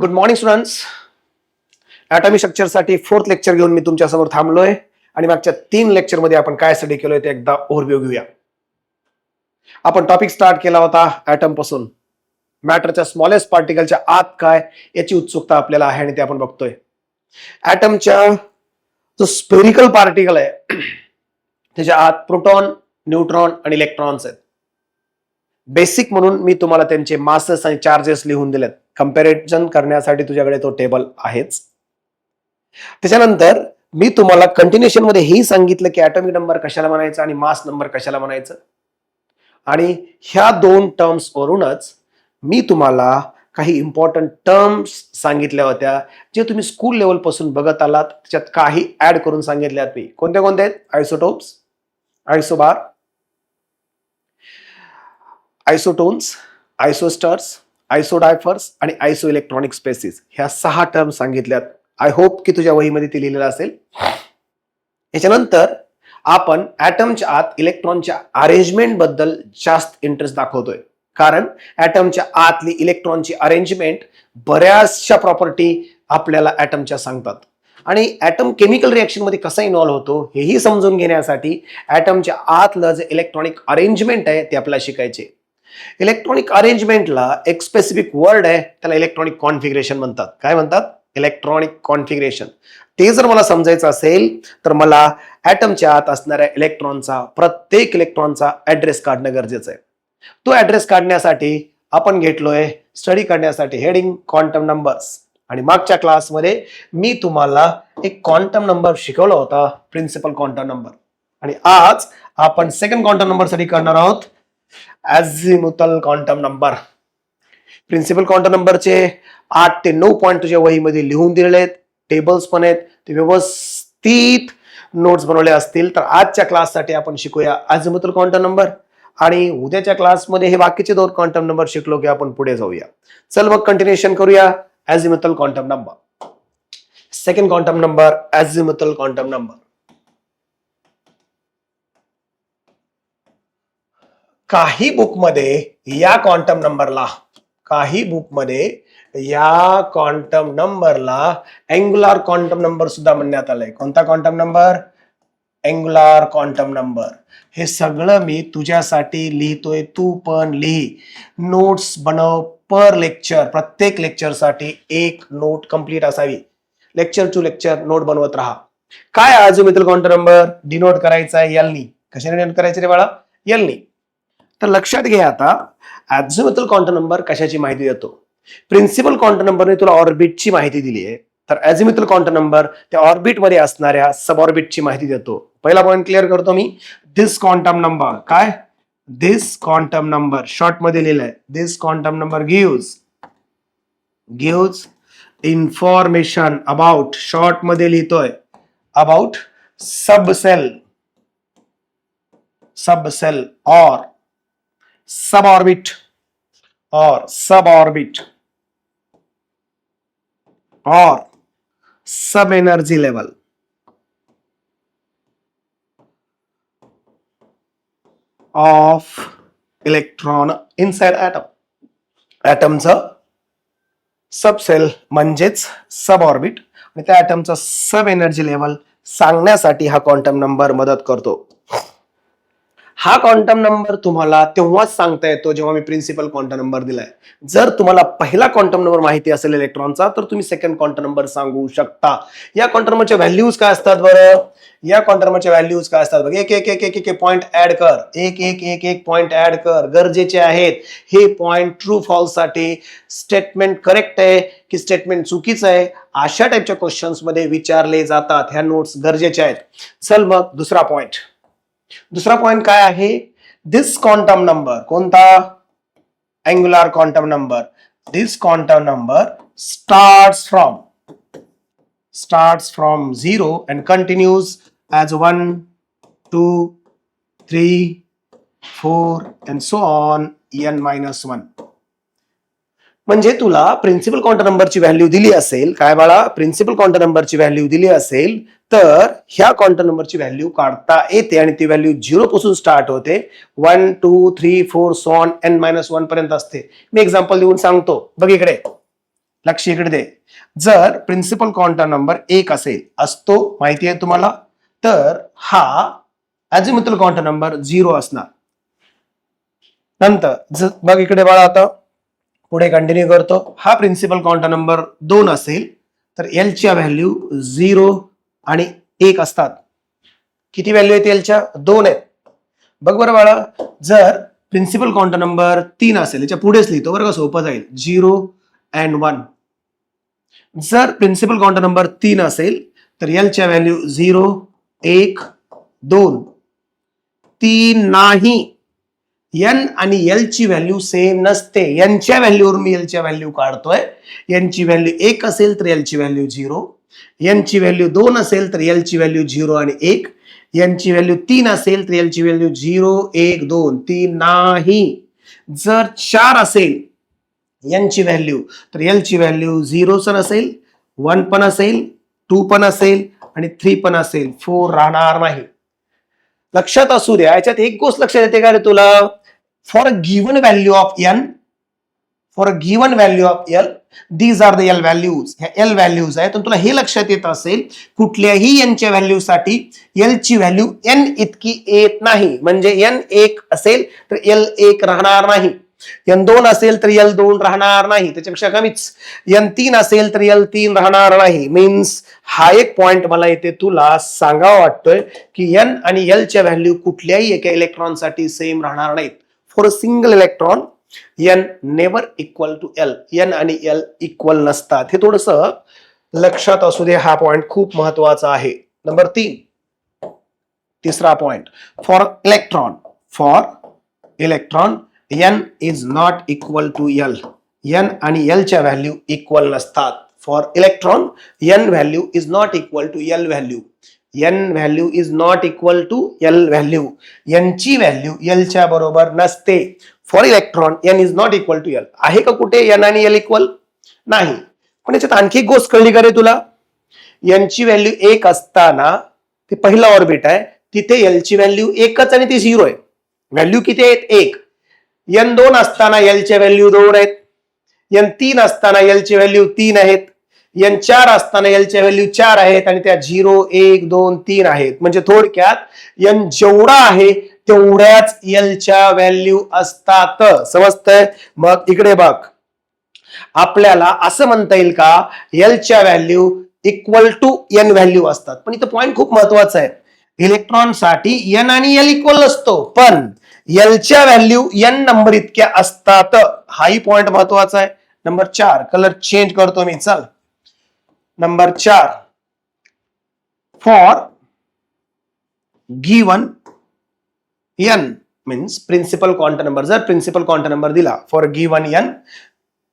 Good morning students. Atomic स्ट्रक्चरसाठी fourth lecture घेऊन मी तुमच्यासमोर थांबलोय आणि मागच्या 3 लेक्चरमध्ये आपण काय स्टडी केलोय ते एकदा ओव्हरव्ह्यू घेऊया. आपण टॉपिक स्टार्ट केला होता ॲटम पासून. मॅटरच्या स्मॉलेस्ट पार्टिकलच्या आत काय याची उत्सुकता आपल्याला आहे आणि ते आपण बघतोय. ॲटमच्या जो स्पेरिकल पार्टिकल आहे त्याच्या आत प्रोटॉन, न्यूट्रॉन आणि इलेक्ट्रॉन्स आहेत. बेसिक म्हणून मी तुम्हाला त्यांचे मासेस आणि चार्जेस लिहून दिलेत. कंपॅरिझन करण्यासाठी तुझ्याकडे तो टेबल आहेच. त्याच्यानंतर मी तुम्हाला कंटिन्युएशन मध्ये हेही सांगितलं की ॲटॉमिक नंबर कशाला म्हणायचं आणि मास नंबर कशाला म्हणायचं. आणि ह्या 2 टर्म्स वरूनच मी तुम्हाला काही इम्पॉर्टंट टर्म्स सांगितल्या होत्या जे तुम्ही स्कूल लेवल पासून बघत आलात. त्याच्यात काही ऍड करून सांगितल्यात मी. कोणत्या कोणत्या आहेत? आयसोटोप्स, आयसोबार, आयसोटोन्स, आयसोस्टर्स, आयसोडायफर्स आणि आयसो इलेक्ट्रॉनिक स्पेसिस. ह्या 6 टर्म सांगितल्यात. आय होप की तुझ्या वहीमध्ये ते लिहिलेलं असेल. याच्यानंतर आपण ॲटमच्या आत इलेक्ट्रॉनच्या अरेंजमेंट बद्दल जास्त इंटरेस्ट दाखवतोय, कारण ॲटमच्या आतली इलेक्ट्रॉनची अरेंजमेंट बऱ्याचशा प्रॉपर्टी आपल्याला ॲटमच्या सांगतात. आणि ॲटम केमिकल रिएक्शन मध्ये कसा इन्व्हॉल्व्ह होतो हेही समजून घेण्यासाठी ॲटमच्या आतलं जे इलेक्ट्रॉनिक अरेंजमेंट आहे ते आपल्याला शिकायचे. इलेक्ट्रॉनिक अरेंजमेंटला एक स्पेसिफिक वर्ड आहे, त्याला इलेक्ट्रॉनिक कॉन्फिगरेशन म्हणतात. काय म्हणतात? Electronic configuration. ते जर मला समजायचं असेल तर मला ॲटमच्या आत असणाऱ्या प्रत्येक इलेक्ट्रॉनचा ऍड्रेस काढणं गरजेचं आहे. तो ऍड्रेस काढण्यासाठी आपण घेतलोय स्टडी करण्यासाठी हेडिंग क्वांटम नंबर्स. आणि मागच्या क्लासमध्ये मी तुम्हाला एक क्वांटम नंबर शिकवला होता, प्रिन्सिपल क्वांटम नंबर. आणि आज आपण सेकंड क्वांटम नंबर स्टडी करणार आहोत, अझिमुथल क्वांटम नंबर. प्रिन्सिपल क्वांटम नंबरचे 8 ते 9 पॉइंट तुझ्या वहीमध्ये लिहून दिलेले आहेत. टेबल्स पण आहेत, ते व्यवस्थित नोट्स बनवले असतील. तर आजच्या क्लाससाठी आपण शिकूया अझिमुथल क्वांटम नंबर आणि उद्याच्या क्लासमध्ये हे बाकीचे 2 क्वांटम नंबर शिकलो की आपण पुढे जाऊया. चल मग कंटिन्युएशन करूया. Azimuthal quantum number, second quantum number, azimuthal quantum number. काही बुकमध्ये या क्वांटम नंबरला अँग्युलर क्वांटम नंबर सुद्धा म्हणण्यात आलंय. कोणता quantum number? Angular quantum number. हे सगळं मी तुझ्यासाठी लिहितोय, तू पण लिही. नोट्स बनव पर लेक्चर. प्रत्येक लेक्चरसाठी एक नोट कंप्लीट असावी. लेक्चर टू लेक्चर नोट बनवत राहा. काय अझिमुथल क्वांटम नंबर? डिनोट करायचा आहे एलनी. कशाने डिनोट करायचे रे बाळा? एलनी. तर लक्षात घ्या, आता अझिमुथल क्वांटम नंबर कशाची माहिती देतो. प्रिन्सिपल क्वांटम नंबरने तुला ऑर्बिटची माहिती दिली आहे, तर अझिमुथल क्वांटम नंबर त्या ऑर्बिट मध्ये असणाऱ्या सब ऑर्बिटची माहिती देतो. पहिला पॉइंट क्लिअर करतो मी. दिस क्वांटम नंबर, काय? दिस क्वांटम नंबर शॉर्ट मध्ये लिहिलंय. This quantum number gives information about, short मध्ये लिहितोय, अबाउट सबसेल और suborbit or sub energy level of electron inside atom. ॲटमचं सबसेल म्हणजेच सब ऑर्बिट आणि त्या ॲटमचा सब एनर्जी लेवल सांगण्यासाठी हा क्वांटम नंबर मदत करतो. हा क्वांटम नंबर तुम्हाला तेव्हाच सांगता येतो जेव्हा मी प्रिन्सिपल क्वांटम नंबर दिलाय. जर तुम्हाला पहिला क्वांटम नंबर माहिती असेल इलेक्ट्रॉनचा, तर तुम्ही सेकंड क्वांटम नंबर सांगू शकता. या क्वांटम नंबरच्या व्हॅल्यूज काय असतात बरं? या क्वांटम नंबरच्या व्हॅल्यूज काय असतात बघ. एक पॉइंट ऍड कर. एक पॉइंट ऍड कर, गरजेचे आहेत. हे पॉइंट ट्रू फॉल्स साठी स्टेटमेंट करेक्ट आहे की स्टेटमेंट चुकीचं आहे अशा टाइपच्या क्वेश्चन्स मध्ये विचारले जातात. ह्या नोट्स गरजेच्या आहेत. चल मग दुसरा पॉइंट काय आहे? दिस क्वांटम नंबर. कोणता? Angular quantum number. This quantum number starts from 0 and continues as 1, 2, 3, 4 and so on n-1. म्हणजे तुला प्रिन्सिपल क्वांटम नंबरची व्हॅल्यू दिली असेल, काय बाळा? प्रिन्सिपल क्वांटम नंबरची व्हॅल्यू दिली असेल तर ह्या क्वांटम नंबरची व्हॅल्यू काढता येते आणि ती व्हॅल्यू 0 पासून स्टार्ट होते. 1, 2, 3, 4 सो ऑन n-1 पर्यंत असते. मी एक्झाम्पल देऊन सांगतो, बघ इकडे. लक्ष इकडे दे. जर प्रिन्सिपल क्वांटम नंबर 1 असेल, असतो माहिती आहे तुम्हाला, तर हा अझिमुथल क्वांटम नंबर 0 असणार. नंतर बघ इकडे बाळा, आता पुढे कंटिन्यू करतो. हा प्रिन्सिपल क्वांटम नंबर 2 असेल तर L च्या व्हॅल्यू 0 आणि 1 असतात. किती व्हॅल्यू आहेत L च्या? 2 आहेत. बघ बरं बाळा, जर प्रिन्सिपल क्वांटम नंबर 3 असेल, याच्या पुढेच लिहितो बरं का, सोपं जाईल. 0 and 1. जर प्रिन्सिपल क्वांटम नंबर 3 असेल तर L च्या व्हॅल्यू 0, 1, 2, 3 नाही. N आणि L ची व्हॅल्यू सेम नसते. N च्या व्हॅल्यूवरून मी L च्या व्हॅल्यू काढतोय. N ची व्हॅल्यू 1 असेल तर L ची व्हॅल्यू 0. N ची व्हॅल्यू 2 असेल तर L ची व्हॅल्यू 0 आणि 1. N ची व्हॅल्यू 3 असेल तर L ची व्हॅल्यू 0, 1, 2, 3 नाही. जर 4 असेल N ची व्हॅल्यू तर L ची व्हॅल्यू 0 पण असेल, 1 पण असेल, 2 पण असेल आणि 3 पण असेल. 4 राहणार नाही. लक्षात असू द्या. याच्यात एक गोष्ट लक्षात येते का रे तुला? For a given value of N, for a given value of L, these are the L values. ह्या L व्हॅल्यूज आहेत. तुला हे लक्षात येत असेल, कुठल्याही N च्या व्हॅल्यू साठी L ची व्हॅल्यू N इतकी येत नाही. म्हणजे N 1 असेल तर L 1 राहणार नाही. N 2 असेल तर L 2 राहणार नाही, त्याच्यापेक्षा कमीच. N 3 असेल तर L 3 राहणार नाही. मीन्स हा एक पॉइंट मला इथे तुला सांगावा वाटतोय की N आणि L च्या व्हॅल्यू कुठल्याही एका इलेक्ट्रॉन साठी सेम राहणार नाहीत. For a single electron N never equal to L. N आणि L इक्वल नसतात. हे थोडस लक्षात असू दे. हा पॉइंट खूप महत्वाचा आहे. नंबर 3, तिसरा point. For electron N is not equal to L. N आणि L च्या व्हॅल्यू इक्वल नसतात. For electron N value is not equal to L value. N value is not equal to L value. N ची value L च्या बरोबर नसते. For electron N is not equal to L. आहे का कुठे N आणि L equal? नाही. पण याच्यात आणखी एक गोष्ट कळली का रे तुला? N ची व्हॅल्यू 1 असताना, ते पहिला ऑर्बिट आहे, तिथे L ची व्हॅल्यू 1च आणि ती 0 आहे. व्हॅल्यू किती आहेत? 1. N 2 असताना L च्या व्हॅल्यू 2 आहेत. N 3 असताना L ची व्हॅल्यू 3 आहेत. N 4 असताना L च्या व्हॅल्यू 4 आहेत आणि त्या 0, 1, 2, 3 आहेत. म्हणजे थोडक्यात N जेवढा आहे तेवढ्याच L च्या व्हॅल्यू असतात. समजतंय? मग इकडे बघ, आपल्याला असं म्हणता येईल का L च्या value equal to N value असतात. पण इथं पॉइंट खूप महत्वाचा आहे. इलेक्ट्रॉन साठी N आणि L इक्वल नसतो, पण L च्या व्हॅल्यू N नंबर इतक्या असतात. हाही पॉइंट महत्वाचा आहे. नंबर 4, कलर चेंज करतो मी. चल, number 4. For given N means principal quantum number. जर प्रिन्सिपल क्वांटम नंबर दिला for given N,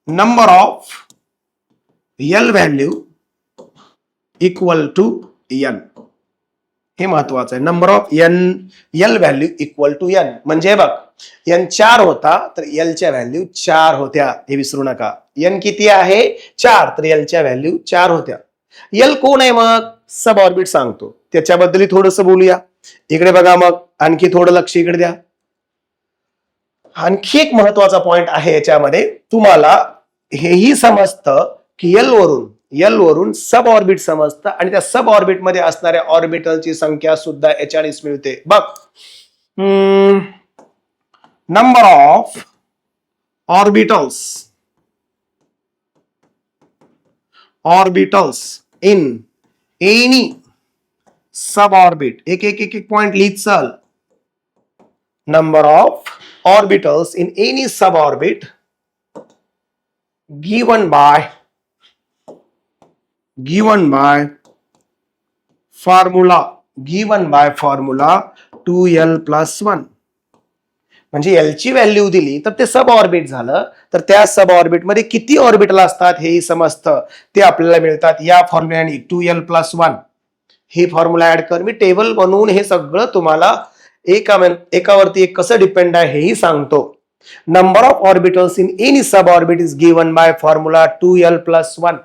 number of L value equal to N. हे महत्वाचं आहे. Number of L value equal to N. म्हणजे बघ, N 4 होता तर L च्या व्हॅल्यू 4 होत्या. हे विसरू नका. N किती आहे? 4. तर L च्या व्हॅल्यू 4 होत्या. L कोण आहे मग? सब ऑर्बिट सांगतो, त्याच्याबद्दल थोडंसं बोलूया. इकडे बघा, मग आणखी थोडं लक्ष इकडे द्या. आणखी एक महत्वाचा पॉइंट आहे याच्यामध्ये. तुम्हाला हेही समजतं की L वरून सब ऑर्बिट समजतं आणि त्या सब ऑर्बिट मध्ये असणाऱ्या ऑर्बिटलची संख्या सुद्धा 40 मिळते. बघ, number of orbitals in any sub orbit. एक पॉइंट लिहित चल. Number of orbitals in any sub orbit given by formula 2L plus 1. म्हणजे L ची व्हॅल्यू दिली तर ते सब ऑर्बिट झालं. तर त्या सब ऑर्बिट मध्ये किती ऑर्बिटल असतात हेही समजतं. ते आपल्याला मिळतात या फॉर्म्युल्याने 2L plus 1. ही फॉर्म्युला ऍड कर. मी टेबल बनवून हे सगळं तुम्हाला एकावरती एक कसं डिपेंड आहे हेही सांगतो. Number of orbitals in any sub orbit is given by formula 2L plus 1.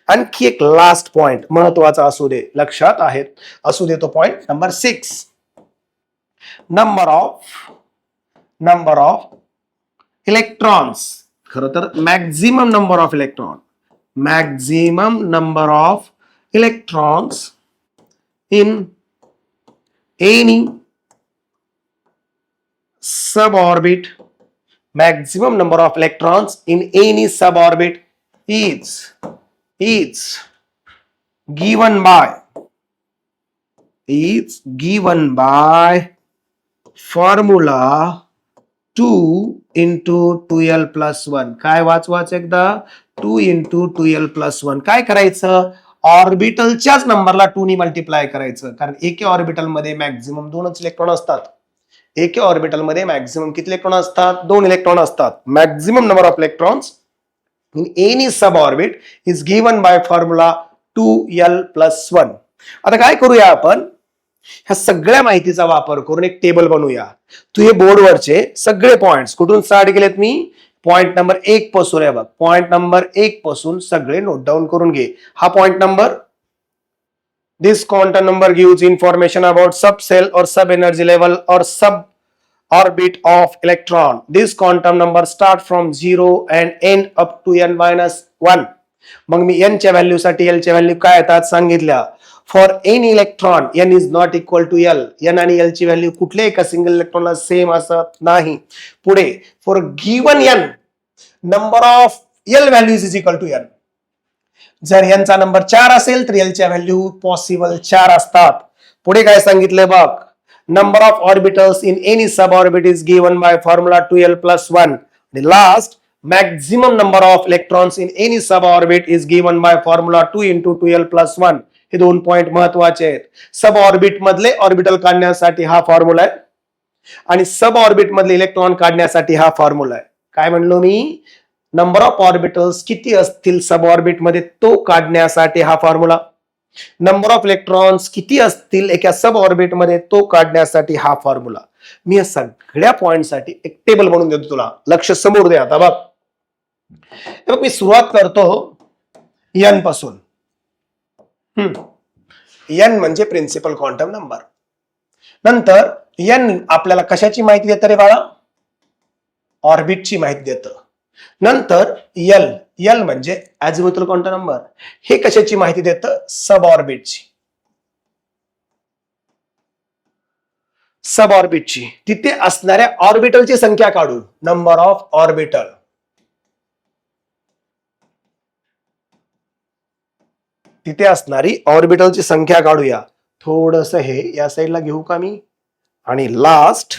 आणखी एक लास्ट पॉइंट महत्वाचा असू दे, लक्षात आहेत असू दे तो point number 6. Number of electrons. खरं तर maximum number of electron maximum number of electrons in any suborbit, maximum number of electrons in any suborbit is given by formula 2 into 2l plus 1. काय वाच एकदा 2 into 2l plus 1. काय करायचं, ऑर्बिटलच्याच नंबरला 2 ने multiply करायचं, कारण एके ऑर्बिटल मध्ये मॅक्झिमम 2च इलेक्ट्रॉन असतात. एके ऑर्बिटल मध्ये मॅक्झिमम किती इलेक्ट्रॉन असतात, 2 इलेक्ट्रॉन असतात. Maximum number of electrons in any sub orbit is given by formula 2l plus 1. आता काय करूया आपण, ह्या सगळ्या माहितीचा वापर करून एक टेबल बनवूया. तू हे बोर्डवरचे सगळे पॉइंट्स कुठून स्टार्ट केलेत, मी पॉइंट नंबर 1 पासून आहे बघ, पॉइंट नंबर 1 पासून सगळे नोट डाऊन करून घे. हा point number, this quantum number gives information about subcell or sub energy level or sub orbit of electron. This quantum number start from 0 and end up to n minus 1. मग मी n च्या value साठी l च्या value काय येतात सांगितल्या. For any electron n is not equal to l. n आणि l ची व्हॅल्यू कुठल्या एका सिंगल इलेक्ट्रॉनला सेम असत नाही. पुढे for given n number of l values is equal to n. जर यांचा नंबर 4 असेल तर एलच्या व्हॅल्यू पॉसिबल 4 असतात. पुढे काय सांगितलं बघ, number of orbitals in any sub orbit is given by formula 2l plus 1. आणि last, maximum number of electrons in any sub orbit is given by formula 2 into 2l plus 1. हे दोन point महत्वाचे आहेत. सब ऑर्बिट मधले orbital काढण्यासाठी हा formula आहे आणि सब ऑर्बिट मधले इलेक्ट्रॉन काढण्यासाठी हा फॉर्म्युला आहे. काय म्हणलो मी, नंबर ऑफ ऑर्बिटल्स किती असतील सब ऑर्बिट मध्ये तो काढण्यासाठी हा फॉर्म्युला, नंबर ऑफ इलेक्ट्रॉन्स किती असतील एका सब ऑर्बिट मध्ये तो काढण्यासाठी हा फॉर्म्युला. मी या सगळ्या पॉइंट साठी एक टेबल बनवून देतो तुला, लक्ष समोर दे. आता बघ मी सुरुवात करतो n पासून. n म्हणजे प्रिन्सिपल क्वांटम नंबर. नंतर n आपल्याला कशाची माहिती देतं रे बाळा, ऑर्बिटची माहिती देतं. नंतर l म्हणजे अझिमुथल क्वांटम नंबर, हे कशाची माहिती देतं, सब ऑर्बिटची. सब ऑर्बिटची तिथे असणाऱ्या ऑर्बिटलची संख्या काढू, नंबर ऑफ ऑर्बिटल. तिथे असणारी ऑर्बिटलची संख्या काढूया. थोडस हे या साईडला घेऊ का मी, आणि लास्ट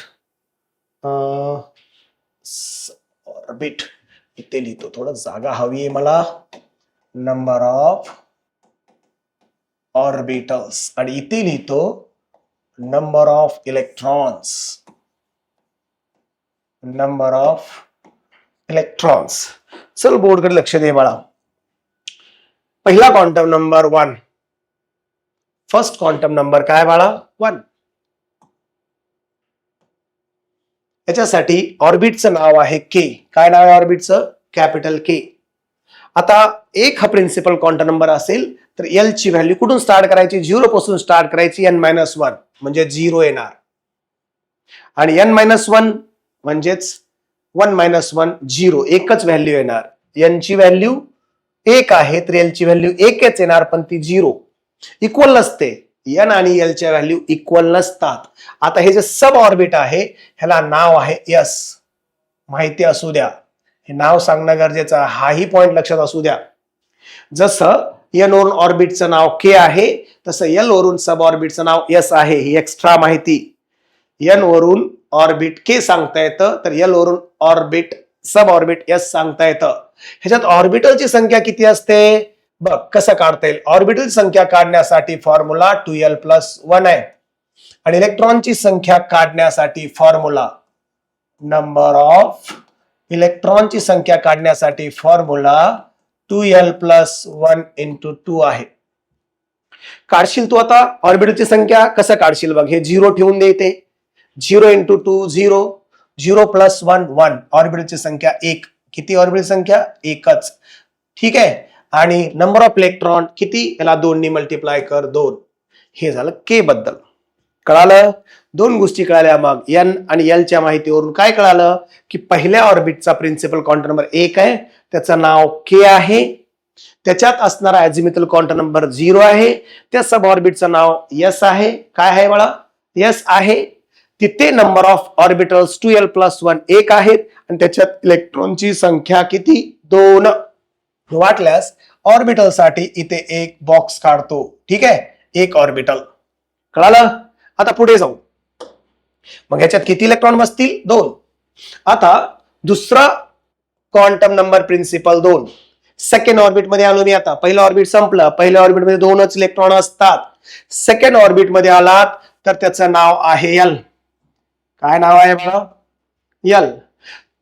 ऑर्बिट इथे लिहितो, थोडं जागा हवी आहे मला. नंबर ऑफ ऑर्बिटल्स आणि इथे लिहितो number of electrons. Number of electrons. चल बोर्डकडे लक्ष दे बाळा. पहिला quantum number 1. First quantum number काय बाळा, 1. याच्यासाठी ऑर्बिटचं नाव आहे के. काय नाव आहे ऑर्बिटचं, कॅपिटल के. आता एक हा प्रिन्सिपल क्वांटम नंबर असेल तर एल ची व्हॅल्यू कुठून स्टार्ट करायची, 0 पासून स्टार्ट करायची, n-1 म्हणजे 0 येणार. आणि n-1 म्हणजेच 1-1 0, एकच व्हॅल्यू येणार. n ची व्हॅल्यू 1 आहे तर एल ची व्हॅल्यू 1च येणार, पण ती 0 इक्वल नसते. n आणि l च्या व्हॅल्यू इक्वल नसतात. आता हे जे सब ऑर्बिट आहे ह्याला नाव आहे s. माहिती असू द्या, हे नाव सांगणं गरजेचं आहे, हाही पॉइंट लक्षात असू द्या. जसं n वरून ऑर्बिटचं नाव k आहे तसं l वरून सब ऑर्बिटचं नाव s आहे. ही एक्स्ट्रा माहिती. n वरून ऑर्बिट k सांगता येतं तर l वरून ऑर्बिट सब ऑर्बिट s सांगता येतं. ह्याच्यात ऑर्बिटलची संख्या किती असते बघ, कसं काढता येईल. ऑर्बिटल संख्या काढण्यासाठी फॉर्म्युला 2l plus 1 आहे आणि इलेक्ट्रॉनची संख्या काढण्यासाठी फॉर्म्युला, नंबर ऑफ इलेक्ट्रॉनची संख्या काढण्यासाठी फॉर्म्युला 2l plus 1 into 2 आहे. काढशील तू आता ऑर्बिटलची संख्या कसं काढशील बघ, हे 0 ठेवून दे इथे. 0 into 2 0, 0 plus 1 1. ऑर्बिटलची संख्या 1. किती ऑर्बिटल संख्या, एकच. ठीक आहे. आणि नंबर ऑफ इलेक्ट्रॉन किती, याला 2 ने मल्टिप्लाय कर, 2. हे झालं के बद्दल. कळालं, दोन गोष्टी कळाल्या. मग n आणि l च्या माहितीवरून काय कळालं की पहिल्या ऑर्बिटचा प्रिन्सिपल क्वांटम नंबर 1 आहे, त्याचं नाव k आहे. त्याच्यात असणारा अझिमुथल क्वांटम नंबर 0 आहे. त्या सब ऑर्बिटचं नाव एस आहे. काय आहे बाळा? एस आहे. तिथे नंबर ऑफ ऑर्बिटल्स 2l+1 1 आहेत आणि त्याच्यात इलेक्ट्रॉनची संख्या किती? 2. वाटल्यास ऑर्बिटल साठी इथे एक बॉक्स काढतो. ठीक आहे, एक ऑर्बिटल. कळालं? आता पुढे जाऊ. मग याच्यात किती इलेक्ट्रॉन बसतील? 2. आता दुसरा quantum number principal 2. Second orbit मध्ये आलो मी. आता पहिलं ऑर्बिट संपलं. पहिल्या ऑर्बिट मध्ये 2च इलेक्ट्रॉन असतात. सेकंड ऑर्बिट मध्ये आलात तर त्याचं नाव आहे एल. काय नाव आहे बघा? एल.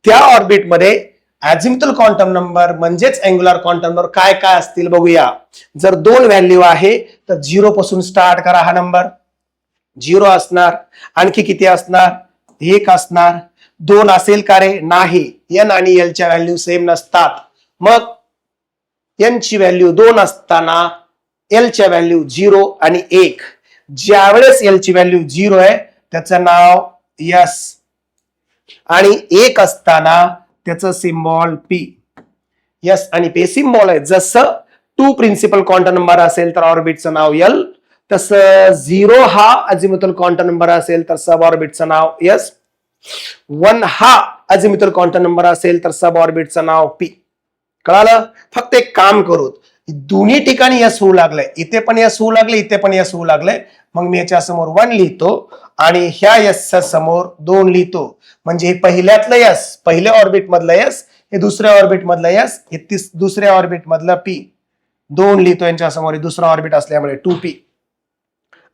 त्या ऑर्बिट मध्ये अझिमुथल क्वांटम नंबर म्हणजेच अँग्युलर क्वांटम नंबर काय काय असतील बघूया. जर 2 व्हॅल्यू आहे तर 0 पासून स्टार्ट करा. हा नंबर 0 असणार. आणखी किती असणार? 1 असणार. 2 असेल का रे? नाही. एन आणि एल च्या व्हॅल्यू सेम नसतात. मग एन ची व्हॅल्यू 2 असताना एल च्या व्हॅल्यू 0 आणि 1. ज्यावेळेस एल ची व्हॅल्यू 0 आहे त्याचं नाव एस आणि 1 असताना त्याचं सिम्बॉल पी. एस आणि पी सिम्बॉल आहे. जसं 2 प्रिन्सिपल क्वांटम नंबर असेल तर ऑर्बिटचं नाव एल, तसं 0 हा अझिमुथल क्वांटम नंबर असेल तर सब ऑर्बिटचं नाव एस. 1 हा अझिमुथल क्वांटम नंबर असेल तर सब ऑर्बिटचं नाव पी. कळालं? फक्त एक काम करू, दोन्ही ठिकाणी एस होऊ लागलंय. इथे पण एस होऊ लागले, इथे पण एस होऊ लागलंय. मग मी याच्या समोर 1 लिहितो आणि ह्या एसच्या समोर 2 लिहितो. म्हणजे हे पहिल्यातलं एस, पहिल्या ऑर्बिट मधलं एस, हे दुसऱ्या ऑर्बिट मधलं एस, हे दुसऱ्या ऑर्बिट मधलं पी. 2 लिहितो यांच्या समोर, दुसरा ऑर्बिट असल्यामुळे 2p.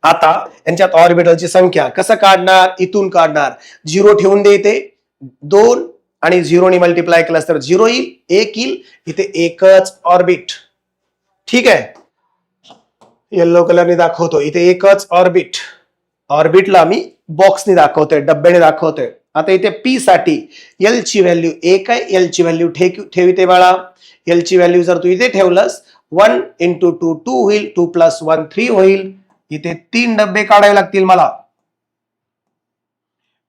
आता यांच्यात ऑर्बिटलची संख्या कसं काढणार? इथून काढणार. 0 ठेवून दे इथे. 2 आणि 0 ने मल्टिप्लाय केलं तर 0 येईल, 1 येईल. इथे एकच ऑर्बिट. ठीक आहे, येलो कलरने दाखवतो. इथे एकच ऑर्बिट. ऑर्बिटला मी बॉक्सने दाखवतोय, डब्याने दाखवतोय. आता इथे पी साठी एल ची व्हॅल्यू 1 आहे. एल ची व्हॅल्यू ठेविते बाळा. एल ची व्हॅल्यू जर तू इथे ठेवलंस 1 × 2 2 होईल. 2 + 1 3 होईल. इथे 3 डब्बे काढावे लागतील मला.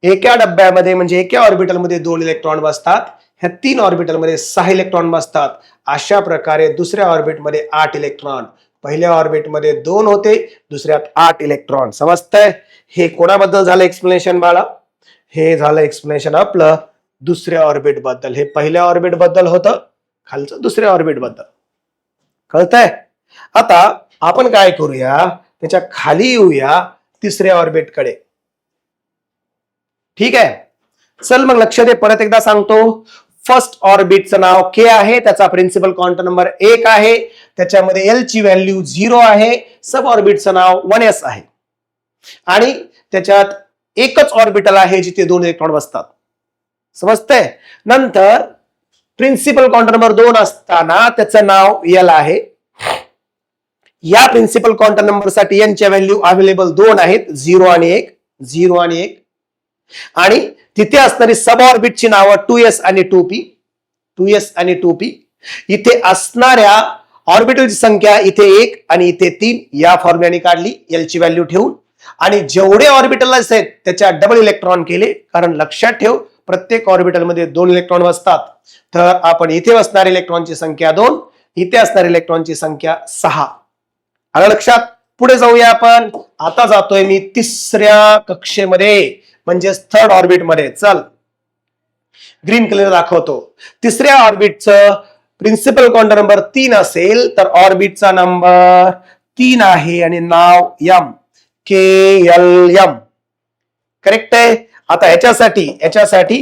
एका डब्यामध्ये म्हणजे एका ऑर्बिटल मध्ये 2 इलेक्ट्रॉन बसतात. ह्या 3 ऑर्बिटल मध्ये 6 इलेक्ट्रॉन बसतात. अशा प्रकारे दुसऱ्या ऑर्बिट मध्ये 8 इलेक्ट्रॉन. पहिल्या ऑर्बिट मध्ये 2 होते, दुसऱ्यात 8 इलेक्ट्रॉन. समजतंय? हे कोणाबद्दल झालं एक्सप्लेनेशन बाळा? हे झालं एक्सप्लेनेशन आपलं दुसऱ्या ऑर्बिट बद्दल. हे पहिल्या ऑर्बिट बद्दल होतं, खालचं दुसऱ्या ऑर्बिट बद्दल. कळतंय? आता आपण काय करूया, त्याच्या खाली येऊया तिसऱ्या ऑर्बिट कडे. ठीक आहे, चल मग लक्ष दे. परत एकदा सांगतो. फर्स्ट ऑर्बिटचं नाव के आहे. त्याचा प्रिन्सिपल क्वांटम नंबर 1 आहे. त्याच्यामध्ये एल ची व्हॅल्यू 0 आहे. सब ऑर्बिटचं नाव 1s आहे आणि त्याच्यात एकच ऑर्बिटल आहे जिथे 2 इलेक्ट्रॉन बसतात. समजतंय? नंतर प्रिन्सिपल क्वांटम नंबर 2 असताना त्याचं नाव एल आहे. या प्रिन्सिपल क्वांटम नंबर साठी एन च्या व्हॅल्यू अवेलेबल 2 आहेत, 0 आणि 1. 0 आणि 1. आणि तिथे असणारी सब ऑर्बिटची नावं 2s आणि 2p. 2s आणि 2p. इथे असणाऱ्या ऑर्बिटलची संख्या इथे 1 आणि इथे 3 या फॉर्म्युल्याने काढली एल ची व्हॅल्यू ठेवून. आणि जेवढे ऑर्बिटल आहेत त्याच्या डबल इलेक्ट्रॉन केले. कारण लक्षात ठेव, प्रत्येक ऑर्बिटल मध्ये 2 इलेक्ट्रॉन बसतात. तर आपण इथे बसणारी इलेक्ट्रॉनची संख्या 2, इथे असणारी इलेक्ट्रॉनची संख्या 6. आलं लक्षात? पुढे जाऊया आपण. आता जातोय मी तिसऱ्या कक्षेमध्ये, म्हणजे थर्ड ऑर्बिट मध्ये. चल, ग्रीन कलर दाखवतो. तिसऱ्या ऑर्बिटचं प्रिन्सिपल क्वांटम नंबर 3 असेल तर ऑर्बिटचा नंबर 3 आहे आणि नाव एम. KLM. करेक्ट आहे? आता याच्यासाठी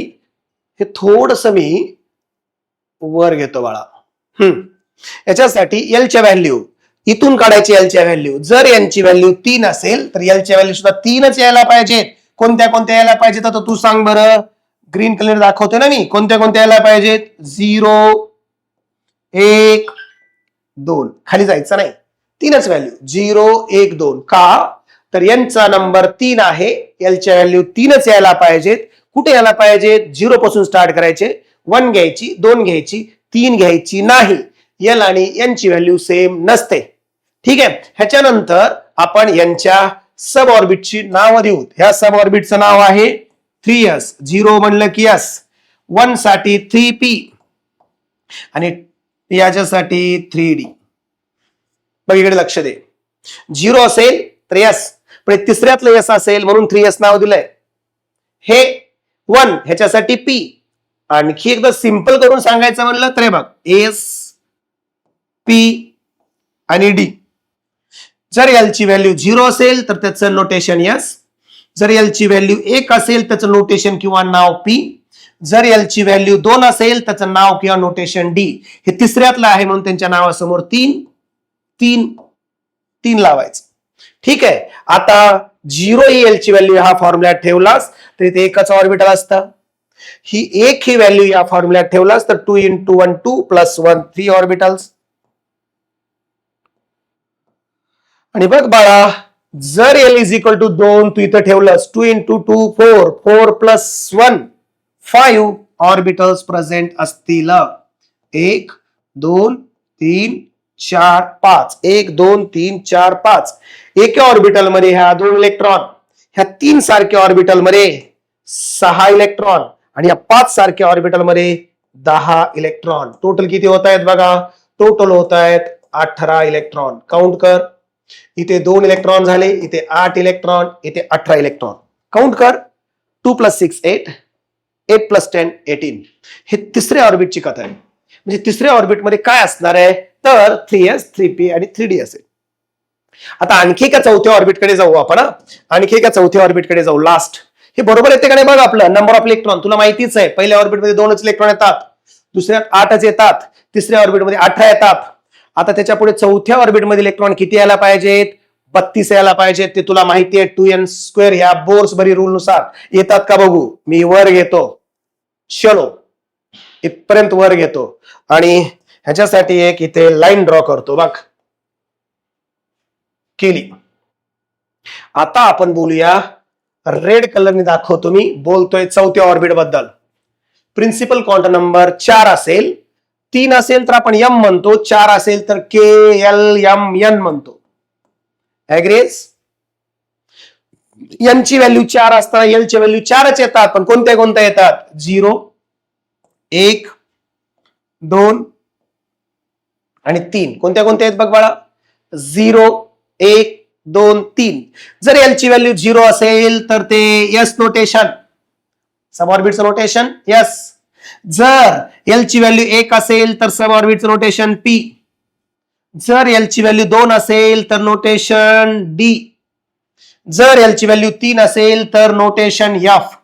हे थोडस मी वर घेतो बाळा. याच्यासाठी एल च्या व्हॅल्यू इथून काढायची. एल च्या व्हॅल्यू जर यांची व्हॅल्यू 3 असेल तर एल च्या व्हॅल्यू सुद्धा 3च यायला पाहिजेत. कोणत्या कोणत्या यायला पाहिजेत आता तू सांग बरं. ग्रीन कलर दाखवतोय ना मी. कोणत्या कोणत्या यायला पाहिजेत? 0 1 2. खाली जायचं नाही. 3च व्हॅल्यू 0 1 2. का? तर यांचा नंबर 3 आहे. एलच्या व्हॅल्यू 3च यायला पाहिजेत. कुठे यायला पाहिजेत? 0 पासून स्टार्ट करायचे. 1 घ्यायची, 2 घ्यायची, 3 घ्यायची नाही. एल आणि यांची व्हॅल्यू सेम नसते. ठीक आहे. ह्याच्यानंतर आपण यांच्या सब ऑर्बिटची नावं देऊ. ह्या सब ऑर्बिटचं नाव आहे 3s. 0 म्हणलं की s. 1 साठी 3p आणि याच्यासाठी 3D. बघ इकडे लक्ष दे. 0 असेल तर यस, पण तिसऱ्यातलं यस असेल म्हणून 3S नाव दिलंय. हे 1 ह्याच्यासाठी P. आणखी एकदा सिंपल करून सांगायचं म्हणलं तर हे बघ एस पी आणि डी. जर एल ची व्हॅल्यू 0 असेल तर त्याचं नोटेशन यस. जर एल ची व्हॅल्यू 1 असेल त्याचं नोटेशन किंवा नाव पी. जर एल ची व्हॅल्यू 2 असेल त्याचं नाव किंवा नोटेशन डी. हे तिसऱ्यातलं आहे म्हणून त्यांच्या नावासमोर 3 लावायचं. ठीक आहे. आता 0 ही एल ची व्हॅल्यू हा फॉर्म्युल्यात ठेवलास तर इथे एकच ऑर्बिटल असतं. ही 1 ही व्हॅल्यू या फॉर्म्युल्यात ठेवलास तर 2 into 1 2 plus 1 3 ऑर्बिटल्स. आणि बघ बाळा, जर एल इज इक्वल टू 2 तू इथं ठेवलंस 2 into 2 4 4 plus 1 5 ऑर्बिटल्स प्रेझेंट असतील. 1 2 3 4 5 1 2 3 4 5. एका ऑर्बिटल मध्ये ह्या 2 इलेक्ट्रॉन, ह्या 3 सारख्या ऑर्बिटल मध्ये 6 इलेक्ट्रॉन आणि या 5 सारख्या ऑर्बिटल मध्ये 10 इलेक्ट्रॉन. टोटल किती होत आहेत बघा, टोटल होत आहेत 18 इलेक्ट्रॉन. काउंट कर. इथे 2 इलेक्ट्रॉन झाले, इथे 8 इलेक्ट्रॉन, इथे 18 इलेक्ट्रॉन. काउंट कर. 2 plus 6 8 8 plus 10 18. हे तिसऱ्या ऑर्बिटची कथा आहे. म्हणजे तिसऱ्या ऑर्बिट मध्ये काय असणार आहे तर 3s 3p आणि 3d असेल. आता आणखी एका चौथ्या ऑर्बिटकडे जाऊ आपण. आणखी एका चौथ्या ऑर्बिटकडे जाऊ. लास्ट हे बरोबर येते का नाही बघ. आपलं नंबर ऑफ इलेक्ट्रॉन तुला माहितीच आहे. पहिल्या ऑर्बिटमध्ये 2च इलेक्ट्रॉन येतात, दुसऱ्यात 8च येतात, तिसऱ्या ऑर्बिटमध्ये 18 येतात. आता त्याच्या पुढे चौथ्या ऑर्बिटमध्ये इलेक्ट्रॉन किती यायला पाहिजेत, 32 यायला पाहिजेत. ते तुला माहिती आहे 2n² ह्या बोर्सबरी रूल नुसार येतात का बघू. मी वर घेतो, चलो इथपर्यंत वर घेतो आणि ह्याच्यासाठी एक इथे लाईन ड्रॉ करतो बघ. केली. आता आपण बोलूया, रेड कलरने दाखवतो मी, बोलतोय चौथ्या ऑर्बिट बद्दल. प्रिन्सिपल क्वांटम नंबर 4 असेल, 3 असेल तर आपण एम म्हणतो, 4 असेल तर KLMN म्हणतो. ऍग्रीज. एन ची व्हॅल्यू 4 असताना एल ची व्हॅल्यू 4च येतात, पण कोणत्या कोणत्या येतात 0 1 2 आणि 3. कोणत्या कोणत्या आहेत बघ बाळा, 0 1 2 3. जर एल ची व्हॅल्यू 0 असेल तर ते यस नोटेशन, सब ऑर्बिटचं नोटेशन यस. जर एल ची व्हॅल्यू 1 असेल तर सब ऑर्बिटचं नोटेशन पी. जर एल ची व्हॅल्यू 2 असेल तर नोटेशन डी. जर एल ची व्हॅल्यू 3 असेल तर नोटेशन एफ.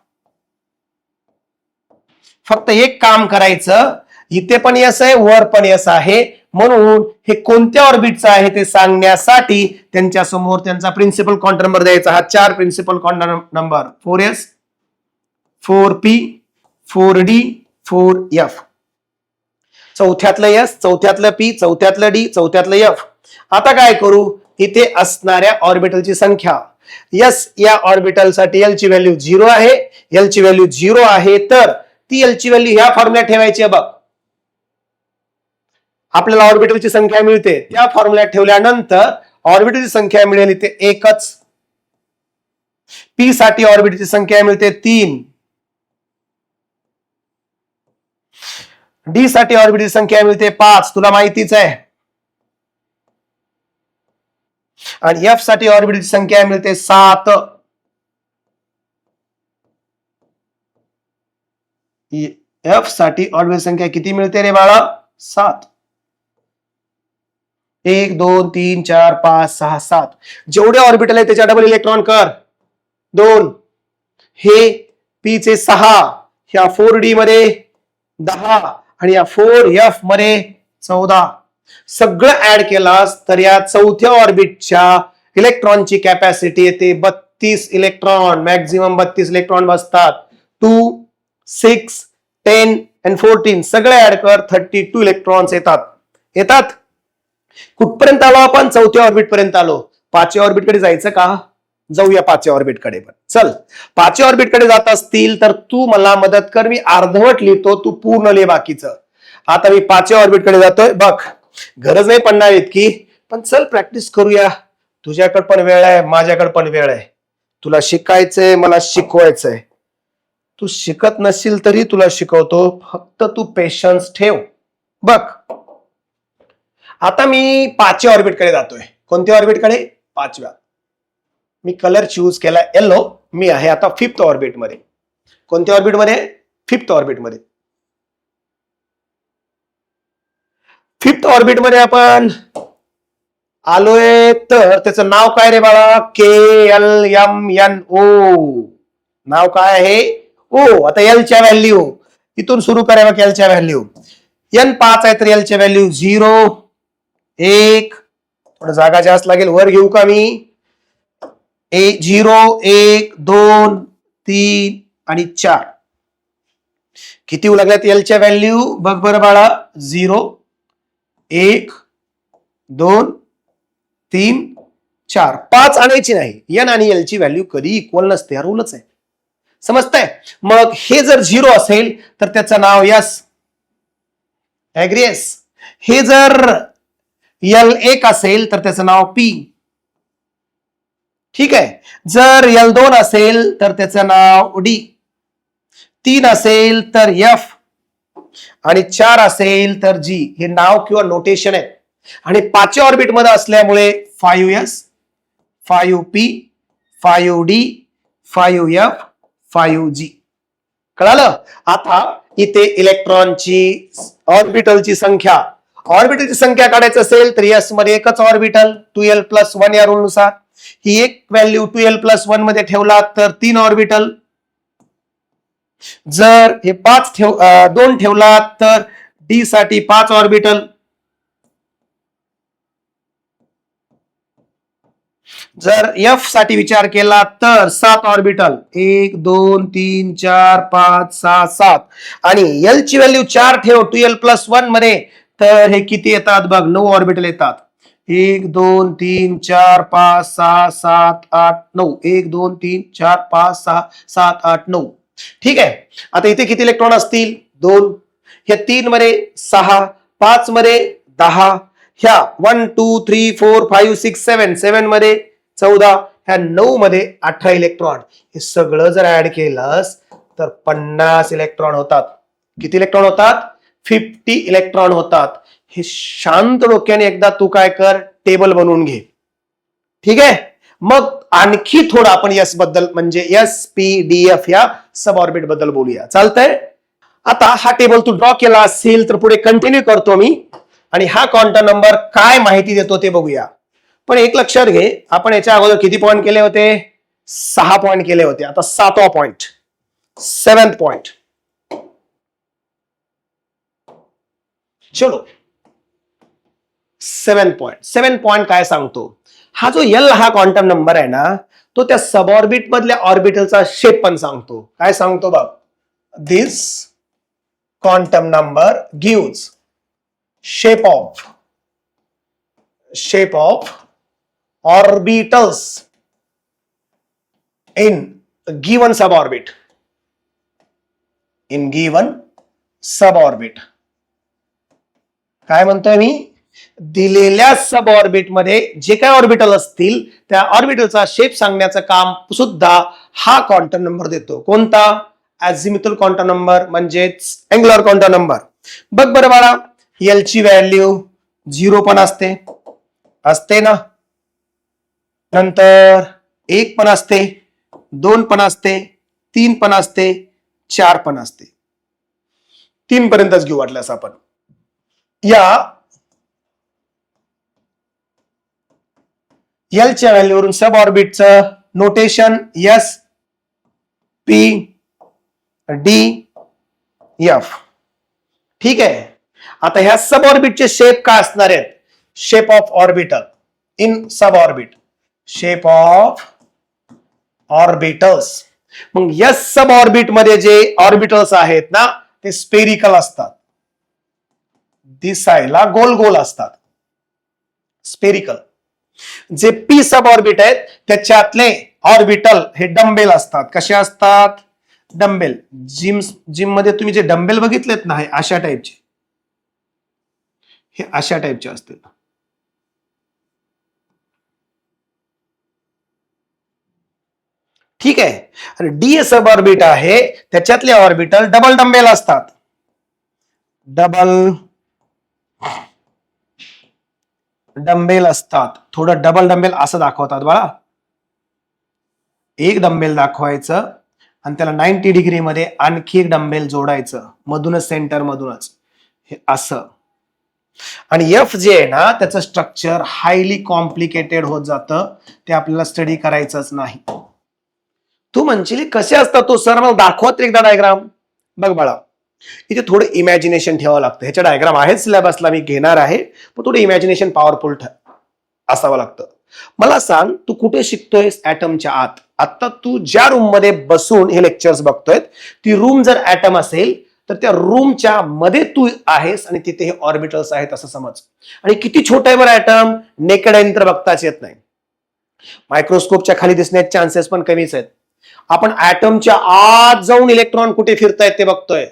फक्त एक काम करायचं, इथे पण यस आहे वर पण यस आहे, म्हणून हे कोणत्या ऑर्बिटचं आहे ते सांगण्यासाठी त्यांच्या समोर त्यांचा प्रिन्सिपल क्वांटम नंबर द्यायचा. हा 4 principal quantum number 4s 4p 4d 4f. चौथ्यातलं यस, चौथ्यातलं पी, चौथ्यातलं डी, चौथ्यातलं एफ. आता काय करू, इथे असणाऱ्या ऑर्बिटलची संख्या. यस, या ऑर्बिटलसाठी एल ची व्हॅल्यू 0 आहे. एल ची व्हॅल्यू 0 आहे तर ती एल ची व्हॅल्यू ह्या फॉर्म्युल्यात ठेवायची आहे बघ. आपल्याला ऑर्बिटलची संख्या मिळते, त्या फॉर्म्युल्यात ठेवल्यानंतर ऑर्बिटलची संख्या मिळेल इथे एकच. पी साठी ऑर्बिटलची संख्या मिळते 3. डी साठी ऑर्बिटलची संख्या मिळते 5, तुला माहितीच आहे. आणि एफ साठी ऑर्बिटलची संख्या मिळते 7. एफ साठी ऑर्बिटल संख्या किती मिळते रे बाळा, 7. 1 2 3 4 5 6 7. जेवढे ऑर्बिटल आहे त्याच्या डबल इलेक्ट्रॉन कर 2. हे पी चे 6, ह्या 4d मध्ये 10 आणि या 4f मध्ये 14. सगळं ऍड केलास तर या चौथ्या ऑर्बिटच्या इलेक्ट्रॉनची कॅपॅसिटी येते 32 इलेक्ट्रॉन. मॅक्झिमम 32 इलेक्ट्रॉन बसतात. 2 6 10 and 14 सगळे ऍड कर, 32 इलेक्ट्रॉन्स येतात. कुठपर्यंत आलो आपण, चौथ्या ऑर्बिट पर्यंत आलो. 5व्या ऑर्बिट कडे जायचं का, जाऊया 5व्या ऑर्बिट कडे. पण चल 5व्या ऑर्बिट कडे जात असतील तर तू मला मदत कर, मी अर्धवट लिहितो, तू पूर्ण लिह बाकीचं. आता मी 5व्या ऑर्बिट कडे जातोय बघ. गरज नाही पडणार इतकी, पण चल प्रॅक्टिस करूया. तुझ्याकडे पण वेळ आहे, माझ्याकडे पण वेळ आहे. तुला शिकायचंय, मला शिकवायचंय. तू शिकत नसशील तरी तुला शिकवतो, फक्त तू पेशन्स ठेव. बघ आता मी 5व्या ऑर्बिटकडे जातोय. कोणत्या ऑर्बिटकडे? 5व्या. मी कलर चूज केला येलो. मी आहे आता 5th ऑर्बिटमध्ये. कोणत्या ऑर्बिटमध्ये? 5th ऑर्बिटमध्ये. 5th ऑर्बिटमध्ये आपण आलोय. तर त्याचं नाव काय रे बाळा? KLMNO. नाव काय आहे? ओ. आता एल च्या व्हॅल्यू इथून सुरू करा. मग एल च्या व्हॅल्यू N 5 आहे तर एल च्या व्हॅल्यू 0 1. थोडं जागा जास्त लागेल. वर घेऊ का मी? 0 1 2 3 आणि 4. किती लागल्यात एलच्या व्हॅल्यू? बघ बरं बाळा. 0 1 2 3 4. 5 आणायची नाही. एन आणि एल ची व्हॅल्यू कधी इक्वल नसते. हा रूलच आहे. समजतंय? मग हे जर 0 असेल तर त्याचं नाव यस. ऍग्रीएस. हे जर L1 असेल तर त्याचं नाव पी. ठीक आहे. जर L2 असेल तर त्याचं नाव डी. 3 असेल तर एफ आणि 4 असेल तर जी. हे नाव किंवा नोटेशन आहे. आणि 5व्या ऑर्बिट मध्ये असल्यामुळे 5S 5P 5D 5F 5G. कळालं? आता इथे इलेक्ट्रॉनची ऑर्बिटलची संख्या काढायची असेल तर एस मध्ये एकच ऑर्बिटल 2l+1 या रूल नुसार. ही एक व्हॅल्यू 2l+1 मध्ये ठेवला तर 3 ऑर्बिटल. जर हे 2 ठेवला तर डी साठी 5 ऑर्बिटल. जर एफ साठी विचार केला तर 7 ऑर्बिटल. 1 2 3 4 5 6 7. आणि एल ची व्हॅल्यू 4 ठेव 2l+1 मध्ये तर हे किती येतात बघ? 9 ऑर्बिटल येतात. 1 2 3 4 5 6 7 8 9. 1 2 3 4 5 6 7 8 9. ठीक आहे. आता इथे किती इलेक्ट्रॉन असतील? 2. ह्या 3 मध्ये 6, 5 मध्ये 10, ह्या 1 2 3 4 5 6 7 7 मध्ये 14, ह्या 9 मध्ये 18 इलेक्ट्रॉन. हे सगळं जर ऍड केलंस तर 50 इलेक्ट्रॉन होतात. किती इलेक्ट्रॉन होतात? 50 इलेक्ट्रॉन होतात. हे शांत डोक्याने एकदा तू काय कर? टेबल बनवून घे. ठीक आहे. मग आणखी थोडं आपण एस बद्दल म्हणजे SPDF या सब ऑर्बिट बद्दल बोलूया. चालतंय? आता हा टेबल तू ड्रॉ केला असेल तर पुढे कंटिन्यू करतो मी आणि हा क्वांटम नंबर काय माहिती देतो ते बघूया. पण एक लक्षात घे, आपण याच्या अगोदर किती पॉइंट केले होते? 6 पॉइंट केले होते. आता 7वा पॉइंट, 7th पॉइंट. चलो 7 पॉइंट काय सांगतो? हा जो एल हा क्वांटम नंबर आहे ना, तो त्या सबऑर्बिट मधल्या ऑर्बिटलचा शेप पण सांगतो. काय सांगतो बघ? This quantum number gives shape of orbitals in given suborbit. काय म्हणतोय मी? दिलेल्या सब ऑर्बिट मध्ये जे काय ऑर्बिटल असतील त्या ऑर्बिटलचा शेप सांगण्याचं काम सुद्धा हा क्वांटम नंबर देतो. कोणता? अझिमुथल क्वांटम नंबर म्हणजेच अँग्युलर क्वांटम नंबर. बघ बरं बाळा, एल ची व्हॅल्यू 0 पण असते ना. नंतर 1 पण असते, 2 पण असते, 3 पण असते, 4 पण असते. 3 पर्यंतच घेऊ वाटल्यास आपण. या एल च्या व्हॅल्यूवरून सब ऑर्बिटचं notation S P D F. ठीक आहे. आता ह्या सब ऑर्बिटचे शेप काय असणार आहेत? Shape of orbital in sub orbit. Shape of orbitals. मग या सब ऑर्बिट मध्ये जे ऑर्बिटल्स आहेत ना ते स्पेरिकल असतात. दिसायला गोल गोल असतात. स्पेरिकल. जे पी सब ऑर्बिट आहेत त्याच्यातले ऑर्बिटल हे डंबेल असतात. कसे असतात? डंबेल. जिम मध्ये तुम्ही जे डंबेल बघितलेत ना, हे अशा टाइपचे, हे अशा टाइपचे असतील. ठीक आहे. आणि डी सब ऑर्बिट आहे त्याच्यातले ऑर्बिटल डबल डंबेल असतात. डबल डंबेल असतात, थोडं डबल डंबेल असं दाखवतात बाळा. एक डंबेल दाखवायचं आणि त्याला 90 डिग्री मध्ये आणखी एक डंबेल जोडायचं मधूनच, सेंटर मधूनच, हे असं. आणि एफ जे आहे ना, त्याचं स्ट्रक्चर हायली कॉम्प्लिकेटेड होत जातं, ते आपल्याला स्टडी करायचंच नाही. तू म्हणशील कसे असतात तो सर, मला दाखवत एकदा डायग्राम. बघ बाळा, इथे थोडं इमॅजिनेशन ठेवावं लागतं. ह्याच्या डायग्राम आहेत सिलेबसला, मी घेणार आहे, पण थोडं इमॅजिनेशन पॉवरफुल असावं लागतं. मला सांग, तू कुठे शिकतोयस? ऍटमच्या आत. आता तू ज्या रूम मध्ये बसून हे लेक्चर्स बघतोय, ती रूम जर ऍटम असेल तर त्या रूमच्या मध्ये तू आहेस आणि तिथे हे ऑर्बिटल्स आहेत असं समज. आणि किती छोटं आहे बरं ऍटम, नेकेड आहे तर बघताच येत नाही. मायक्रोस्कोपच्या खाली दिसण्याचे चान्सेस पण कमीच आहेत. आपण ऍटमच्या आत जाऊन इलेक्ट्रॉन कुठे फिरतायत ते बघतोय,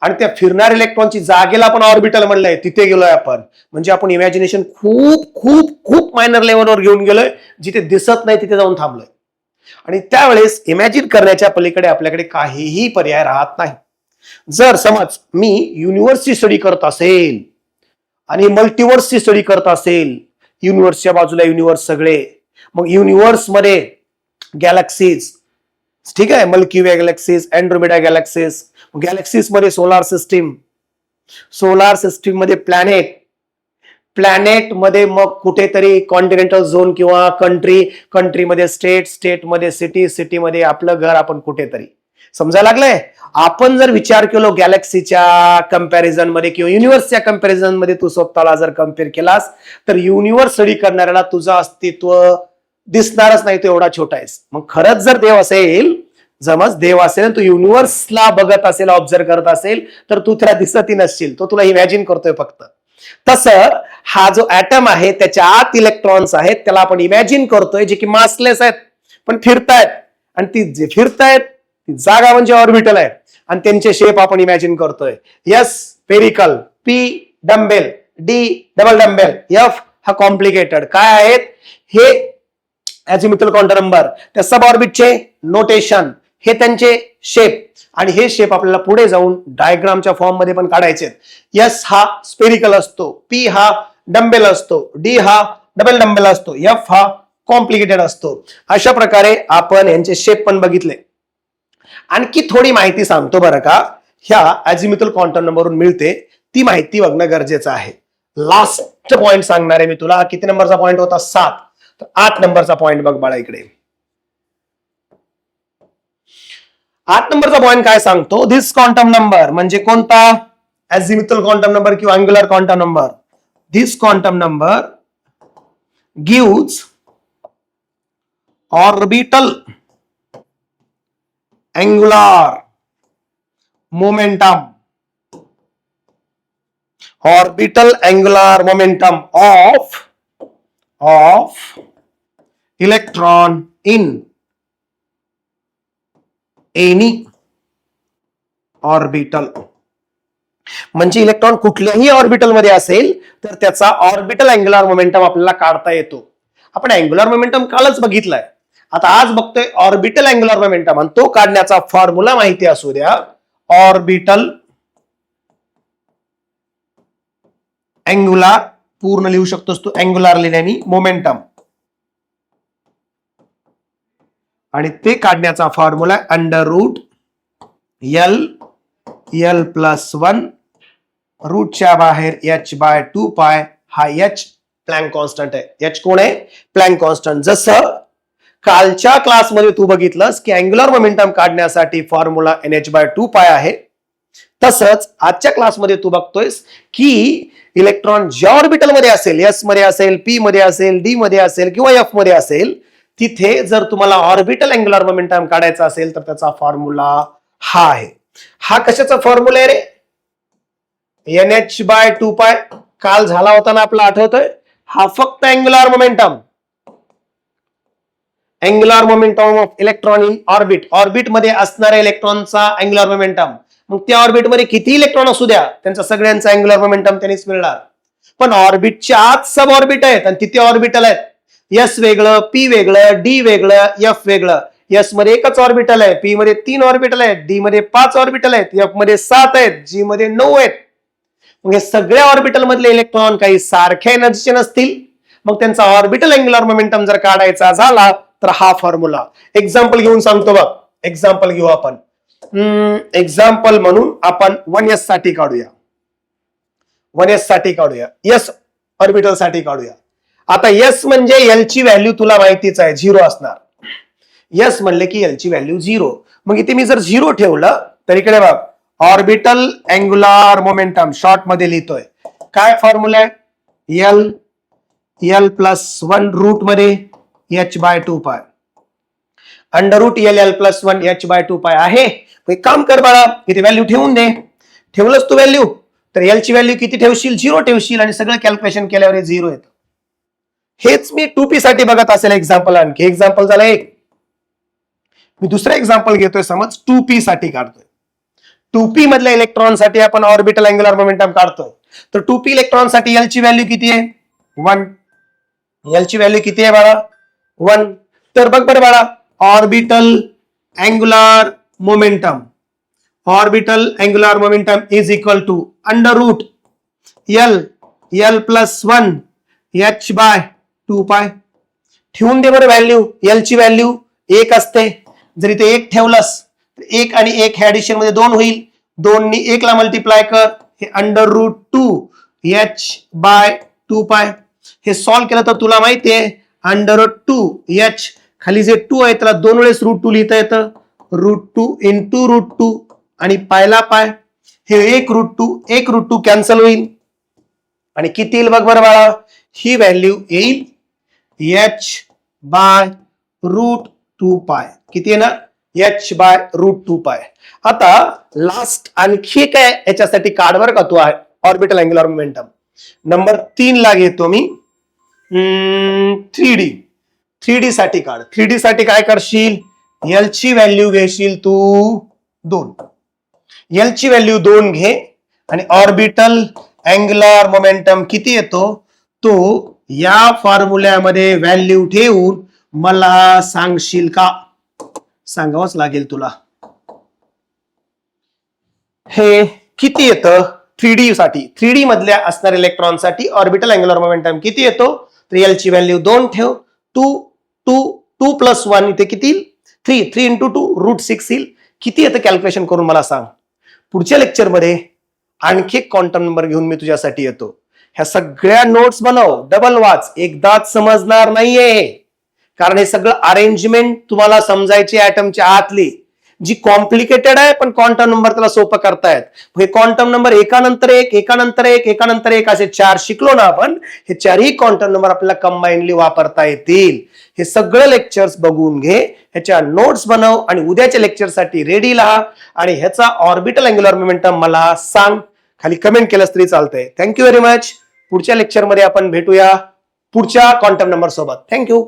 आणि त्या फिरणाऱ्या इलेक्ट्रॉनची जागेला आपण ऑर्बिटल म्हणलंय, तिथे गेलोय आपण. म्हणजे आपण इमॅजिनेशन खूप खूप खूप मायनर लेवलवर घेऊन गेलोय, जिथे दिसत नाही तिथे जाऊन थांबलोय. आणि त्यावेळेस इमॅजिन करण्याच्या पलीकडे आपल्याकडे काहीही पर्याय राहत नाही. जर समज मी युनिव्हर्सची स्टडी करत असेल आणि मल्टिव्हर्सची स्टडी करत असेल, युनिव्हर्सच्या बाजूला युनिव्हर्स सगळे, मग युनिव्हर्स मध्ये गॅलेक्सीज, ठीक आहे, मिल्की वे गॅलेक्सीज, अँड्रोमेडा गॅलेक्सीज, गॅलेक्सीज मध्ये सोलार सिस्टीम, सोलार सिस्टीम मध्ये प्लॅनेट, प्लॅनेट मध्ये मग कुठेतरी कॉन्टिनेंटल झोन किंवा कंट्री, कंट्रीमध्ये स्टेट, स्टेटमध्ये सिटी, सिटीमध्ये आपलं घर, आपण कुठेतरी. समजायला लागलंय? आपण जर विचार केलो गॅलेक्सीच्या कंपॅरिझन मध्ये किंवा युनिव्हर्सच्या कंपॅरिझन मध्ये, तू स्वतःला जर कम्पेअर केलास तर युनिव्हर्स स्टडी करणाऱ्याला तुझं अस्तित्व दिसणारच नाही, तो एवढा छोटा आहेस. मग खरंच जर देव असेल, समज देव असेल, तू युनिव्हर्सला बघत असेल, ऑब्झर्व करत असेल, तर तू त्याला दिसतही नसशील, तो तुला इमॅजिन करतोय फक्त. तसं हा जो ऍटम आहे त्याच्या आत इलेक्ट्रॉन्स आहेत, त्याला आपण इमॅजिन करतोय, जे की मासलेस आहेत पण फिरतायत. आणि ती जे फिरतायत ती जागा म्हणजे ऑर्बिटल आहे, आणि त्यांचे शेप आपण इमॅजिन करतोय. S spherical, P dumbbell, D double dumbbell, F हा कॉम्प्लिकेटेड. काय आहेत हे? अझिमुथल क्वांटम नंबर, त्या सब ऑर्बिटचे नोटेशन, हे त्यांचे शेप, आणि हे शेप आपल्याला पुढे जाऊन डायग्रामच्या फॉर्म मध्ये पण काढायचे. एस हा स्पेरिकल असतो, पी हा डंबेल असतो, डी हा डबल डंबेल असतो, एफ हा कॉम्प्लिकेटेड असतो. अशा प्रकारे आपण यांचे शेप पण बघितले. आणखी थोडी माहिती सांगतो बरं का, ह्या अझिमुथल क्वांटम नंबरवरून मिळते, ती माहिती बघणं गरजेचं आहे. लास्ट पॉइंट सांगणार आहे मी तुला. किती नंबरचा पॉइंट होता? 7. तर 8 नंबरचा पॉइंट बघ बाळा इकडे. 8 नंबरचा पॉइंट काय सांगतो? धिस क्वांटम नंबर म्हणजे कोणता? अझिमुथल क्वांटम नंबर किंवा angular quantum number. This quantum number gives orbital angular momentum, orbital angular momentum of electron in any orbital. म्हणजे इलेक्ट्रॉन कुठल्याही ऑर्बिटल मध्ये असेल तर त्याचा ऑर्बिटल अँग्युलर मोमेंटम आपल्याला काढता येतो. आपण अँग्युलर मोमेंटम कालच बघितलाय, आता आज बघतोय ऑर्बिटल अँग्युलर मोमेंटम, आणि तो काढण्याचा फॉर्म्युला माहिती असू द्या. ऑर्बिटल अँग्युलर, पूर्ण लिहू शकतोस तू अँग्युलर लिहिल्याने, मोमेंटम, आणि ते काढण्याचा formula under root L L plus 1 रूटच्या बाहेर h/2π. हा h प्लँक कॉन्स्टंट आहे. h कोण आहे? Planck constant. जसं कालच्या क्लासमध्ये तू बघितलंस की अँग्युलर मोमेंटम काढण्यासाठी फॉर्म्युला nh/2π आहे, तसंच आजच्या क्लासमध्ये तू बघतोयस की इलेक्ट्रॉन ज्या ऑर्बिटल मध्ये असेल, एस मध्ये असेल, पी मध्ये असेल, डी मध्ये असेल किंवा एफ मध्ये असेल, तिथे जर तुम्हाला ऑर्बिटल अँग्युलर मोमेंटम काढायचा असेल तर त्याचा फॉर्म्युला हा आहे. हा कशाचा फॉर्म्युला आहे रे? nh/2π. काल झाला होता ना आपला, आठवतोय? हा फक्त angular momentum, angular momentum of electron in orbit, orbit मध्ये असणाऱ्या इलेक्ट्रॉनचा अँग्युलर मोमेंटम. मग त्या ऑर्बिट मध्ये किती इलेक्ट्रॉन असू द्या, त्यांचा सगळ्यांचा अँग्युलर मोमेंटम त्यांनीच मिळणार. पण ऑर्बिटच्या आत सब ऑर्बिट आहेत आणि तिथे ऑर्बिटल आहेत. एस वेगळं, पी वेगळं, डी वेगळं, एफ वेगळं. एस मध्ये एकच ऑर्बिटल आहे, पी मध्ये 3 ऑर्बिटल आहेत, डी मध्ये 5 ऑर्बिटल आहेत, एफ मध्ये 7 आहेत, जी मध्ये 9 आहेत. मग हे सगळ्या ऑर्बिटल मधले इलेक्ट्रॉन काही सारख्या एनर्जीचे नसतील, मग त्यांचा ऑर्बिटल अँग्युलर मोमेंटम जर काढायचा झाला तर हा फॉर्म्युला एक्झाम्पल घेऊन सांगतो बघ. एक्झाम्पल घेऊ आपण. एक्झाम्पल म्हणून आपण 1s साठी काढूया. 1s साठी काढूया. s ऑर्बिटल साठी काढूया. आता s म्हणजे L ची व्हॅल्यू तुला माहितीच आहे, 0 असणार. s म्हणले की L ची व्हॅल्यू 0. मग इथे मी जर 0 ठेवलं तर इकडे बघ, ऑर्बिटल अँग्युलर मोमेंटम शॉर्ट मध्ये लिहितोय. काय फॉर्म्युला आहे? L प्लस 1 रूट मध्ये h/2π. Under root L plus 1 h/2π आहे. एक काम कर बाळा, इथे व्हॅल्यू ठेवून दे. ठेवलंच तू व्हॅल्यू तर L ची व्हॅल्यू किती ठेवशील? 0 ठेवशील आणि सगळं कॅल्क्युलेशन केल्यावर 0 येतं. हेच मी 2p साठी बघत असेल एक्झाम्पल. आणखी एक्झाम्पल झालं एक. मी दुसरा एक्झाम्पल घेतोय, समज 2p साठी काढतोय. 2p मधल्या इलेक्ट्रॉन साठी आपण ऑर्बिटल अँग्युलर मोमेंटम काढतोय. तर 2p इलेक्ट्रॉन साठी L ची व्हॅल्यू किती आहे? 1. L ची व्हॅल्यू किती आहे बाळा? 1. तर बघ बरं बाळा, orbital angular momentum, orbital angular momentum is equal to under root L plus 1 h/2π. ठेवून दे बरं व्हॅल्यू. L ची व्हॅल्यू 1 असते. जर इथे 1 ठेवलंस तर 1 आणि 1 हे ऍडिशन मध्ये 2 होईल. 2 नी 1 ला मल्टिप्लाय कर, हे अंडर रूट 2 h/2π. हे सॉल्व्ह केलं तर तुला माहितीये अंडर रूट 2h, खाली जे 2 आहे त्याला 2 वेळेस रूट 2 लिहिता येतं. रूट 2 इंटू रूट 2 आणि पायला पाय. हे 1 रूट 2 कॅन्सल होईल आणि किती येईल बघ बरं बाळा? ही व्हॅल्यू येईल h/√2π. किती आहे ना? h/√2π. आता लास्ट आणखी काय याच्यासाठी काढ बरं का तू ऑर्बिटल अँग्युलर मोमेंटम. नंबर 3 ला घेतो मी 3D. 3D साठी काढ. 3D साठी काय करशील? L ची व्हॅल्यू घेशील तू 2. L ची व्हॅल्यू 2 घे आणि ऑर्बिटल अँग्युलर मोमेंटम किती येतो तो या फॉर्म्युल्यामध्ये व्हॅल्यू ठेवून मला सांगशील का? सांगावंच लागेल तुला. हे किती येतं 3D साठी? 3D मधल्या असणाऱ्या इलेक्ट्रॉन साठी ऑर्बिटल अँग्युलर मोमेंटम किती येतो? तर L ची व्हॅल्यू 2 ठेव. 2 प्लस 1 इथे किती? 3 इंटू 2 रूट 6 येईल. किती येतं कॅल्क्युलेशन करून मला सांग. पुढच्या लेक्चरमध्ये आणखी एक क्वांटम नंबर घेऊन मी तुझ्यासाठी येतो. ह्या सगळ्या नोट्स बनव, डबल वाच, एकदाच समजणार नाहीये. कारण हे सगळं अरेंजमेंट तुम्हाला समजायची ऍटमच्या आतली, जी कॉम्प्लिकेटेड आहे पण क्वांटम नंबर त्याला सोपं करतायत. हे क्वांटम नंबर एकानंतर एक असे 4 शिकलो ना आपण. हे 4ही क्वांटम नंबर आपल्याला कंबाईनली वापरता येतील. हे सगळं लेक्चर्स बघून घे, ह्याच्या नोट्स बनव आणि उद्याच्या लेक्चरसाठी रेडी राहा. आणि ह्याचा ऑर्बिटल अँग्युलर मोमेंटम मला सांग. खाली कमेंट केलंस तरी चालतंय. Thank you very much. पुढच्या लेक्चरमध्ये आपण भेटूया पुढच्या क्वांटम नंबर सोबत. थँक्यू.